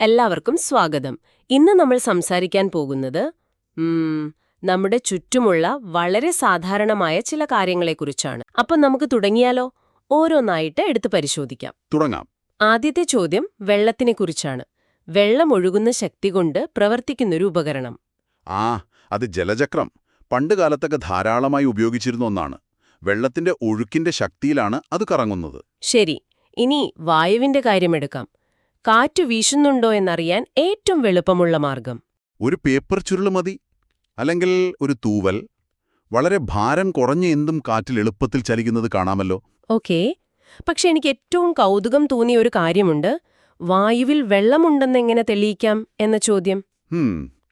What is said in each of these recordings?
എല്ലാവർക്കും സ്വാഗതം. ഇന്ന് നമ്മൾ സംസാരിക്കാൻ പോകുന്നത് നമ്മുടെ ചുറ്റുമുള്ള വളരെ സാധാരണമായ ചില കാര്യങ്ങളെക്കുറിച്ചാണ്. അപ്പം നമുക്ക് തുടങ്ങിയാലോ? ഓരോന്നായിട്ട് എടുത്ത് പരിശോധിക്കാം. തുടങ്ങാം. ആദ്യത്തെ ചോദ്യം വെള്ളത്തിനെക്കുറിച്ചാണ്. വെള്ളം ഒഴുകുന്ന ശക്തി കൊണ്ട് പ്രവർത്തിക്കുന്നൊരു ഉപകരണം. അത് ജലചക്രം. പണ്ടുകാലത്തൊക്കെ ധാരാളമായി ഉപയോഗിച്ചിരുന്ന ഒന്നാണ്. വെള്ളത്തിന്റെ ഒഴുക്കിന്റെ ശക്തിയിലാണ് അത് കറങ്ങുന്നത്. ശരി. ഇനി വായുവിന്റെ കാര്യമെടുക്കാം. കാറ്റ് വീശുന്നുണ്ടോ എന്നറിയാൻ ഏറ്റവും എളുപ്പമുള്ള മാർഗം ഒരു പേപ്പർ ചുരുള് മതി. അല്ലെങ്കിൽ ഒരു തൂവൽ. വളരെ ഭാരം കുറഞ്ഞ എന്തും കാറ്റിൽ എളുപ്പത്തിൽ ചലിക്കുന്നത് കാണാമല്ലോ. ഓക്കേ. പക്ഷെ എനിക്ക് ഏറ്റവും കൗതുകം തോന്നിയ ഒരു കാര്യമുണ്ട്. വായുവിൽ വെള്ളമുണ്ടെന്നെങ്ങനെ തെളിയിക്കാം എന്ന ചോദ്യം.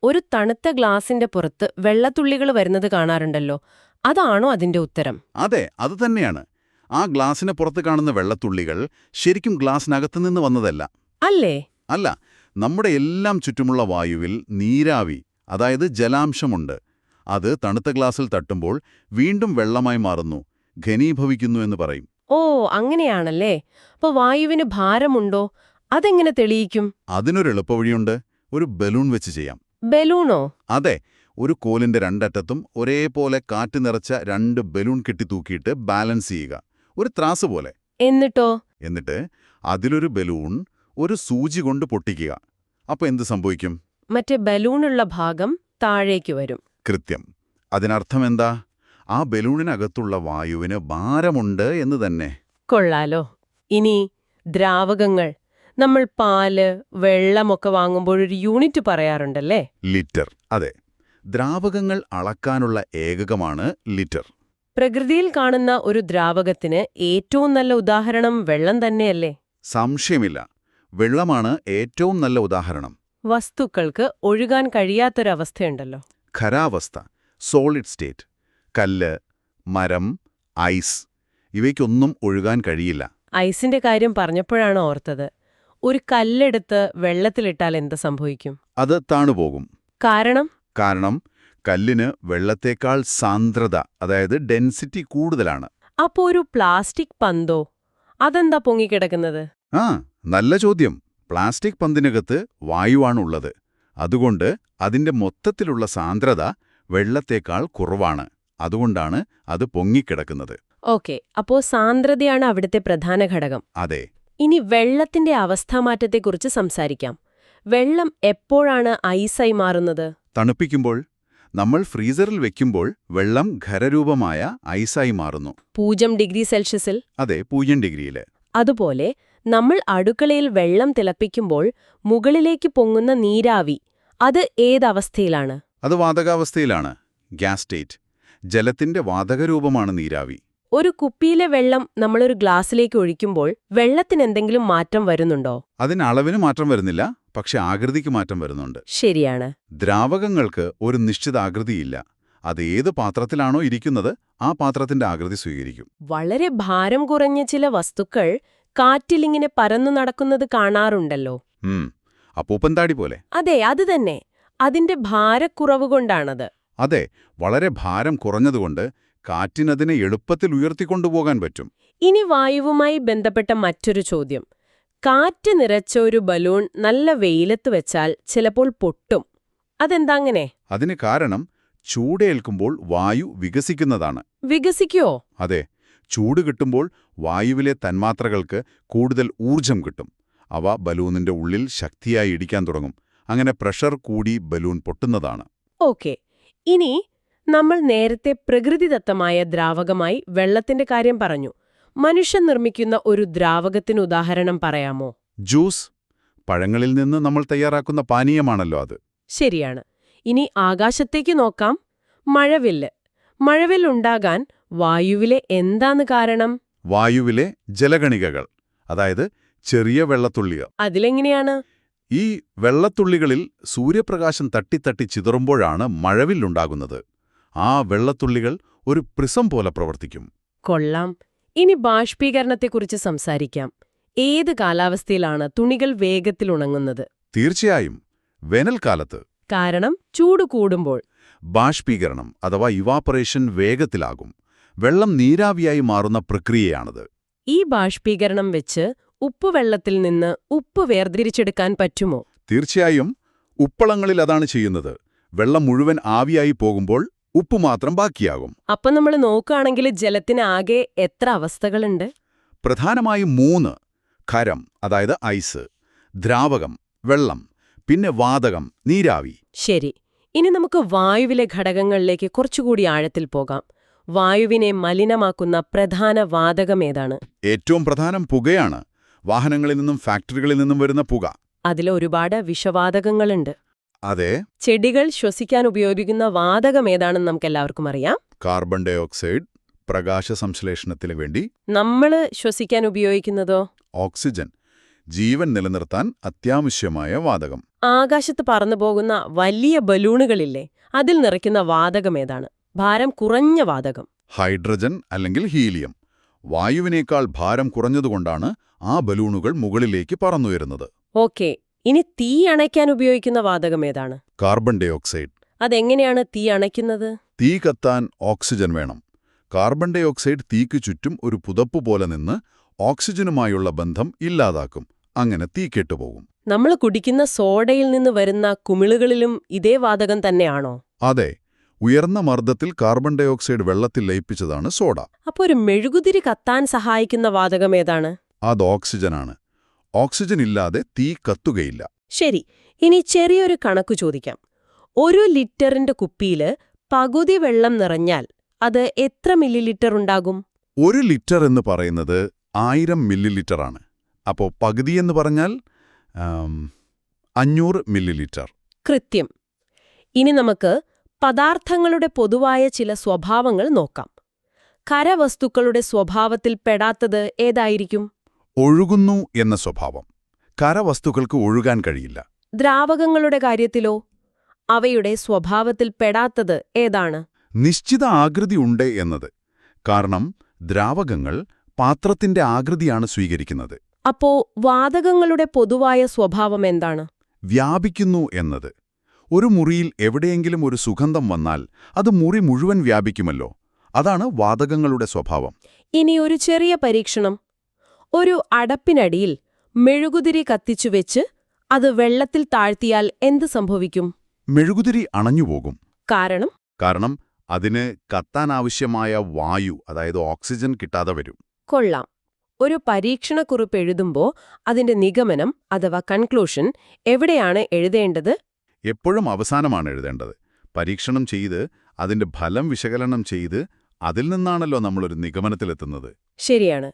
ഒരു തണുത്ത ഗ്ലാസിന്റെ പുറത്ത് വെള്ളത്തുള്ളികൾ വരുന്നത് കാണാറുണ്ടല്ലോ. അതാണോ അതിന്റെ ഉത്തരം? അതെ, അത് തന്നെയാണ്. ആ ഗ്ലാസിന് പുറത്ത് കാണുന്ന വെള്ളത്തുള്ളികൾ ശരിക്കും ഗ്ലാസിനകത്തുനിന്ന് വന്നതല്ല. അല്ലേ? അല്ല, നമ്മുടെ എല്ലാം ചുറ്റുമുള്ള വായുവിൽ നീരാവി, അതായത് ജലാംശമുണ്ട്. അത് തണുത്ത ഗ്ലാസിൽ തട്ടുമ്പോൾ വീണ്ടും വെള്ളമായി മാറുന്നു, ഘനീഭവിക്കുന്നു എന്ന് പറയും. ഓ, അങ്ങനെയാണല്ലേ. അപ്പൊ വായുവിന് ഭാരമുണ്ടോ? അതെങ്ങനെ തെളിയിക്കും? അതിനൊരു എളുപ്പവഴിയുണ്ട്. ഒരു ബലൂൺ വെച്ച് ചെയ്യാം. ബലൂണോ? അതെ, ഒരു കോലിന്റെ രണ്ടറ്റത്തും ഒരേപോലെ കാറ്റ് നിറച്ച 2 ബലൂൺ കെട്ടിത്തൂക്കിയിട്ട് ബാലൻസ് ചെയ്യുക. ഒരു ത്രാസ് പോലെ. എന്നിട്ട് അതിലൊരു ബലൂൺ ഒരു സൂചി കൊണ്ട് പൊട്ടിക്കുക. അപ്പൊ എന്ത് സംഭവിക്കും? മറ്റേ ബലൂണുള്ള ഭാഗം താഴേക്ക് വരും. കൃത്യം. അതിനർത്ഥം എന്താ? ആ ബലൂണിനകത്തുള്ള വായുവിന് ഭാരമുണ്ട് എന്ന് തന്നെ. കൊള്ളാലോ. ഇനി ദ്രാവകങ്ങൾ. നമ്മൾ പാല്, വെള്ളമൊക്കെ വാങ്ങുമ്പോഴൊരു യൂണിറ്റ് പറയാറുണ്ടല്ലേ? ലിറ്റർ. അതെ, ദ്രാവകങ്ങൾ അളക്കാനുള്ള ഏകകമാണ് ലിറ്റർ. പ്രകൃതിയിൽ കാണുന്ന ഒരു ദ്രാവകത്തിന് ഏറ്റവും നല്ല ഉദാഹരണം വെള്ളം തന്നെയല്ലേ? സംശയമില്ല, വെള്ളമാണ് ഏറ്റവും നല്ല ഉദാഹരണം. വസ്തുക്കൾക്ക് ഒഴുകാൻ കഴിയാത്തൊരവസ്ഥയുണ്ടല്ലോ. ഖരാവസ്ഥ, സോളിഡ് സ്റ്റേറ്റ്. കല്ല്, മരം, ഐസ്, ഇവയ്ക്കൊന്നും ഒഴുകാൻ കഴിയില്ല. ഐസിന്റെ കാര്യം പറഞ്ഞപ്പോഴാണ് ഓർത്തത്. ഒരു കല്ലെടുത്ത് വെള്ളത്തിലിട്ടാൽ എന്ത് സംഭവിക്കും? അത് താണുപോകും. കാരണം കല്ലിന് വെള്ളത്തേക്കാൾ സാന്ദ്രത, അതായത് ഡെൻസിറ്റി കൂടുതലാണ്. അപ്പോ ഒരു പ്ലാസ്റ്റിക് പന്തോ? അതെന്താ പൊങ്ങിക്കിടക്കുന്നത്? നല്ല ചോദ്യം. പ്ലാസ്റ്റിക് പന്തിനകത്ത് വായുവാണുള്ളത്. അതുകൊണ്ട് അതിന്റെ മൊത്തത്തിലുള്ള സാന്ദ്രത വെള്ളത്തേക്കാൾ കുറവാണ്. അതുകൊണ്ടാണ് അത് പൊങ്ങിക്കിടക്കുന്നത്. ഓക്കെ, അപ്പോ സാന്ദ്രതയാണ് അവിടുത്തെ പ്രധാന ഘടകം. അതെ. ഇനി വെള്ളത്തിന്റെ അവസ്ഥാമാറ്റത്തെക്കുറിച്ച് സംസാരിക്കാം. വെള്ളം എപ്പോഴാണ് ഐസായി മാറുന്നത്? തണുപ്പിക്കുമ്പോൾ. നമ്മൾ ഫ്രീസറിൽ വെക്കുമ്പോൾ വെള്ളം ഖരരൂപമായ ഐസായി മാറുന്നു. 0 ഡിഗ്രി സെൽഷ്യസിൽ? അതെ, 0 ഡിഗ്രിയില്. അതുപോലെ നമ്മൾ അടുക്കളയിൽ വെള്ളം തിളപ്പിക്കുമ്പോൾ മുകളിലേക്ക് പൊങ്ങുന്ന നീരാവി, അത് ഏതവസ്ഥയിലാണ്? അത് വാതകാവസ്ഥയിലാണ്. Gas state. ജലത്തിന്റെ വാതകരൂപമാണ് നീരാവി. ഒരു കുപ്പിയിലെ വെള്ളം നമ്മളൊരു ഗ്ലാസ്സിലേക്ക് ഒഴിക്കുമ്പോൾ വെള്ളത്തിനെന്തെങ്കിലും മാറ്റം വരുന്നുണ്ടോ? അതിന് അളവിന് മാറ്റം വരുന്നില്ല, പക്ഷെ ആകൃതിക്ക് മാറ്റം വരുന്നുണ്ട്. ശരിയാണ്. ദ്രാവകങ്ങൾക്ക് ഒരു നിശ്ചിത ആകൃതിയില്ല. അത് ഏത് പാത്രത്തിലാണോ ഇരിക്കുന്നത് ആ പാത്രത്തിന്റെ ആകൃതി സ്വീകരിക്കും. വളരെ ഭാരം കുറഞ്ഞ ചില വസ്തുക്കൾ കാറ്റിലിങ്ങനെ പരന്നു നടക്കുന്നത് കാണാറുണ്ടല്ലോ. അപ്പൂപ്പന്താടി പോലെ. അതെ, അത് തന്നെ. അതിന്റെ ഭാരക്കുറവ് കൊണ്ടാണത്. അതെ, വളരെ ഭാരം കുറഞ്ഞതുകൊണ്ട് കാറ്റിനതിനെ എളുപ്പത്തിൽ ഉയർത്തിക്കൊണ്ടുപോകാൻ പറ്റും. ഇനി വായുവുമായി ബന്ധപ്പെട്ട മറ്റൊരു ചോദ്യം. കാറ്റ് നിറച്ച ഒരു ബലൂൺ നല്ല വെയിലത്ത് വെച്ചാൽ ചിലപ്പോൾ പൊട്ടും. അതെന്താ അങ്ങനെ? അതിന് കാരണം ചൂടേൽക്കുമ്പോൾ വായു വികസിക്കുന്നതാണ്. വികസിക്കുവോ? അതെ, ചൂട് കിട്ടുമ്പോൾ വായുവിലെ തന്മാത്രകൾക്ക് കൂടുതൽ ഊർജം കിട്ടും. അവ ബലൂണിന്റെ ഉള്ളിൽ ശക്തിയായി ഇടിക്കാൻ തുടങ്ങും. അങ്ങനെ പ്രഷർ കൂടി ബലൂൺ പൊട്ടുന്നതാണ്. ഓക്കെ. ഇനി നമ്മൾ നേരത്തെ പ്രകൃതിദത്തമായ ദ്രാവകമായി വെള്ളത്തിന്റെ കാര്യം പറഞ്ഞു. മനുഷ്യൻ നിർമ്മിക്കുന്ന ഒരു ദ്രാവകത്തിന് ഉദാഹരണം പറയാമോ? ജ്യൂസ്. പഴങ്ങളിൽ നിന്ന് നമ്മൾ തയ്യാറാക്കുന്ന പാനീയമാണല്ലോ അത്. ശരിയാണ്. ഇനി ആകാശത്തേക്ക് നോക്കാം. മഴവില്ല്. മഴവില്ലുണ്ടാകാൻ വായുവിലെ എന്താണ് കാരണം? വായുവിലെ ജലകണികകൾ, അതായത് ചെറിയ വെള്ളത്തുള്ളികൾ. അതിലെങ്ങനെയാണ്? ഈ വെള്ളത്തുള്ളികളിൽ സൂര്യപ്രകാശം തട്ടിത്തട്ടി ചിതറുമ്പോഴാണ് മഴവില്ലുണ്ടാകുന്നത്. ആ വെള്ളത്തുള്ളികൾ ഒരു പ്രിസം പോലെ പ്രവർത്തിക്കും. കൊള്ളാം. ഇനി ബാഷ്പീകരണത്തെക്കുറിച്ച് സംസാരിക്കാം. ഏത് കാലാവസ്ഥയിലാണ് തുണികൾ വേഗത്തിൽ ഉണങ്ങുന്നത്? തീർച്ചയായും വേനൽക്കാലത്ത്. കാരണം ചൂട് കൂടുമ്പോൾ ബാഷ്പീകരണം അഥവാ ഇവാപ്പറേഷൻ വേഗത്തിലാകും. വെള്ളം നീരാവിയായി മാറുന്ന പ്രക്രിയയാണത്. ഈ ബാഷ്പീകരണം വെച്ച് ഉപ്പുവെള്ളത്തിൽ നിന്ന് ഉപ്പ് വേർതിരിച്ചെടുക്കാൻ പറ്റുമോ? തീർച്ചയായും ഉപ്പളങ്ങളിൽ അതാണ് ചെയ്യുന്നത്. വെള്ളം മുഴുവൻ ആവിയായി പോകുമ്പോൾ ഉപ്പ് മാത്രം ബാക്കിയാകും. അപ്പൊ നമ്മൾ നോക്കുകയാണെങ്കിൽ ജലത്തിന് ആകെ എത്ര അവസ്ഥകളുണ്ട്? പ്രധാനമായും 3: ഖരം, അതായത് ഐസ്, ദ്രാവകം, വെള്ളം, പിന്നെ വാതകം, നീരാവി. ശരി. ഇനി നമുക്ക് വായുവിലെ ഘടകങ്ങളിലേക്ക് കുറച്ചുകൂടി ആഴത്തിൽ പോകാം. വായുവിനെ മലിനമാക്കുന്ന പ്രധാന വാതകം ഏതാണ്? ഏറ്റവും പ്രധാനം പുകയാണ്. വാഹനങ്ങളിൽ നിന്നും ഫാക്ടറികളിൽ നിന്നും വരുന്ന പുക. അതിൽ ഒരുപാട് വിഷവാതകങ്ങളുണ്ട്. അതെ. ചെടികൾ ശ്വസിക്കാൻ ഉപയോഗിക്കുന്ന വാതകം ഏതാണെന്ന് നമുക്കെല്ലാവർക്കും അറിയാം. കാർബൺ ഡൈ ഓക്സൈഡ്, പ്രകാശ സംശ്ലേഷണത്തിന് വേണ്ടി. നമ്മൾ ശ്വസിക്കാൻ ഉപയോഗിക്കുന്നതോ? ഓക്സിജൻ, ജീവൻ നിലനിർത്താൻ അത്യാവശ്യമായ വാതകം. ആകാശത്ത് പറന്നു പോകുന്ന വലിയ ബലൂണുകളില്ലേ, അതിൽ നിറയ്ക്കുന്ന വാതകം ഏതാണ്? ഭാരം കുറഞ്ഞ വാതകം. ഹൈഡ്രജൻ അല്ലെങ്കിൽ ഹീലിയം. വായുവിനേക്കാൾ ഭാരം കുറഞ്ഞതുകൊണ്ടാണ് ആ ബലൂണുകൾ മുകളിലേക്ക് പറന്നുയരുന്നത്. ഓക്കെ. ഇനി തീ അണയ്ക്കാൻ ഉപയോഗിക്കുന്ന വാതകം ഏതാണ്? Carbon dioxide. അതെങ്ങനെയാണ് തീ അണയ്ക്കുന്നത്? തീ കത്താൻ ഓക്സിജൻ വേണം. കാർബൺ ഡൈ ഓക്സൈഡ് തീക്ക് ചുറ്റും ഒരു പുതപ്പ് പോലെ നിന്ന് ഓക്സിജനുമായുള്ള ബന്ധം ഇല്ലാതാക്കും. അങ്ങനെ തീ കെട്ടുപോകും. നമ്മൾ കുടിക്കുന്ന സോഡയിൽ നിന്ന് വരുന്ന കുമിളുകളിലും ഇതേ വാതകം തന്നെയാണോ? അതെ. ഉയർന്ന മർദ്ദത്തിൽ കാർബൺ ഡൈ ഓക്സൈഡ് വെള്ളത്തിൽ ലയിപ്പിച്ചതാണ് സോഡ. അപ്പോൾ ഒരു മെഴുകുതിരി കത്താൻ സഹായിക്കുന്ന വാതകം ഏതാണ്? അത് ഓക്സിജനാണ്. ഓക്സിജൻ ഇല്ലാതെ തീ കത്തുകയില്ല. ശരി. ഇനി ചെറിയൊരു കണക്കു ചോദിക്കാം. 1 ലിറ്ററിന്റെ കുപ്പിയില് പകുതി വെള്ളം നിറഞ്ഞാൽ അത് എത്ര മില്ലിലിറ്റർ ഉണ്ടാകും? 1 ലിറ്റർ എന്ന് പറയുന്നത് 1000 മില്ലിലിറ്ററാണ്. അപ്പോൾ പകുതിയെന്ന് പറഞ്ഞാൽ 500 മില്ലിലിറ്റർ. കൃത്യം. ഇനി നമുക്ക് പദാർത്ഥങ്ങളുടെ പൊതുവായ ചില സ്വഭാവങ്ങൾ നോക്കാം. ഖരവസ്തുക്കളുടെ സ്വഭാവത്തിൽ പെടാത്തത് ഏതായിരിക്കും? ഒഴുകുന്നു എന്ന സ്വഭാവം. ഖരവസ്തുക്കൾക്ക് ഒഴുകാൻ കഴിയില്ല. ദ്രാവകങ്ങളുടെ കാര്യത്തിലോ? അവയുടെ സ്വഭാവത്തിൽ പെടാത്തത് ഏതാണ്? നിശ്ചിത ആകൃതി ഉണ്ട് എന്നത്. കാരണം ദ്രാവകങ്ങൾ പാത്രത്തിന്റെ ആകൃതിയാണ് സ്വീകരിക്കുന്നത്. അപ്പോ വാതകങ്ങളുടെ പൊതുവായ സ്വഭാവം എന്താണ്? വ്യാപിക്കുന്നു എന്നത്. ഒരു മുറിയിൽ എവിടെയെങ്കിലും ഒരു സുഗന്ധം വന്നാൽ അത് മുറി മുഴുവൻ വ്യാപിക്കുമല്ലോ. അതാണ് വാതകങ്ങളുടെ സ്വഭാവം. ഇനി ഒരു ചെറിയ പരീക്ഷണം. ഒരു അടപ്പിനടിയിൽ മെഴുകുതിരി കത്തിച്ചുവെച്ച് അത് വെള്ളത്തിൽ താഴ്ത്തിയാൽ എന്ത് സംഭവിക്കും? മെഴുകുതിരി അണഞ്ഞുപോകും. കാരണം അതിന് കത്താനാവശ്യമായ വായു, അതായത് ഓക്സിജൻ കിട്ടാതെ വരും. കൊള്ളാം. ഒരു പരീക്ഷണക്കുറിപ്പ് എഴുതുമ്പോൾ അതിന്റെ നിഗമനം അഥവാ കൺക്ലൂഷൻ എവിടെയാണ് എഴുതേണ്ടത്? എപ്പോഴും അവസാനമാണ് എഴുതേണ്ടത്. പരീക്ഷണം ചെയ്ത് അതിന്റെ ഫലം വിശകലനം ചെയ്ത് അതിൽ നിന്നാണല്ലോ നമ്മളൊരു നിഗമനത്തിലെത്തുന്നത്. ശരിയാണ്.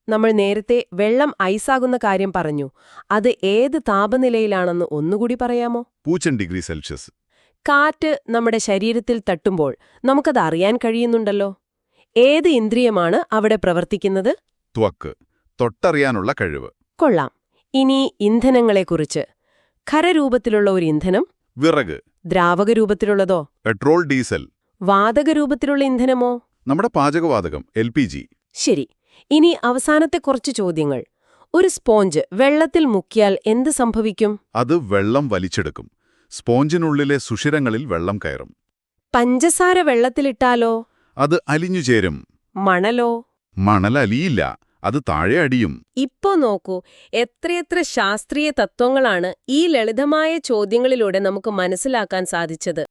നമ്മൾ നേരത്തെ വെള്ളം ഐസാകുന്ന കാര്യം പറഞ്ഞു. അത് ഏത് താപനിലയിലാണെന്ന് ഒന്നുകൂടി പറയാമോ? 0 ഡിഗ്രി സെൽഷ്യസ്. കാറ്റ് നമ്മുടെ ശരീരത്തിൽ തട്ടുമ്പോൾ നമുക്കത് അറിയാൻ കഴിയുന്നുണ്ടല്ലോ. ഏത് ഇന്ദ്രിയമാണ് അവിടെ പ്രവർത്തിക്കുന്നത്? ത്വക്ക്, തൊട്ടറിയാനുള്ള കഴിവ്. കൊള്ളാം. ഇനി ഇന്ധനങ്ങളെക്കുറിച്ച്. ഖരരൂപത്തിലുള്ള ഒരു ഇന്ധനം? വിറക്. ദ്രാവകരൂപത്തിലുള്ളതോ? Petrol, diesel. വാതകരൂപത്തിലുള്ള ഇന്ധനമോ? നമ്മുടെ പാചകവാതകം, LPG. ശരി. ഇനി അവസാനത്തെ കുറച്ച് ചോദ്യങ്ങൾ. ഒരു സ്പോഞ്ച് വെള്ളത്തിൽ മുക്കിയാൽ എന്ത് സംഭവിക്കും? അത് വെള്ളം വലിച്ചെടുക്കും. സ്പോഞ്ചിനുള്ളിലെ സുഷിരങ്ങളിൽ വെള്ളം കയറും. പഞ്ചസാര വെള്ളത്തിലിട്ടാലോ? അത് അലിഞ്ഞു ചേരും. മണലോ? മണൽ അലിയില്ല, അത് താഴെ അടിയും. ഇപ്പോ നോക്കൂ, എത്രയെത്ര ശാസ്ത്രീയ തത്വങ്ങളാണ് ഈ ലളിതമായ ചോദ്യങ്ങളിലൂടെ നമുക്ക് മനസ്സിലാക്കാൻ സാധിച്ചത്.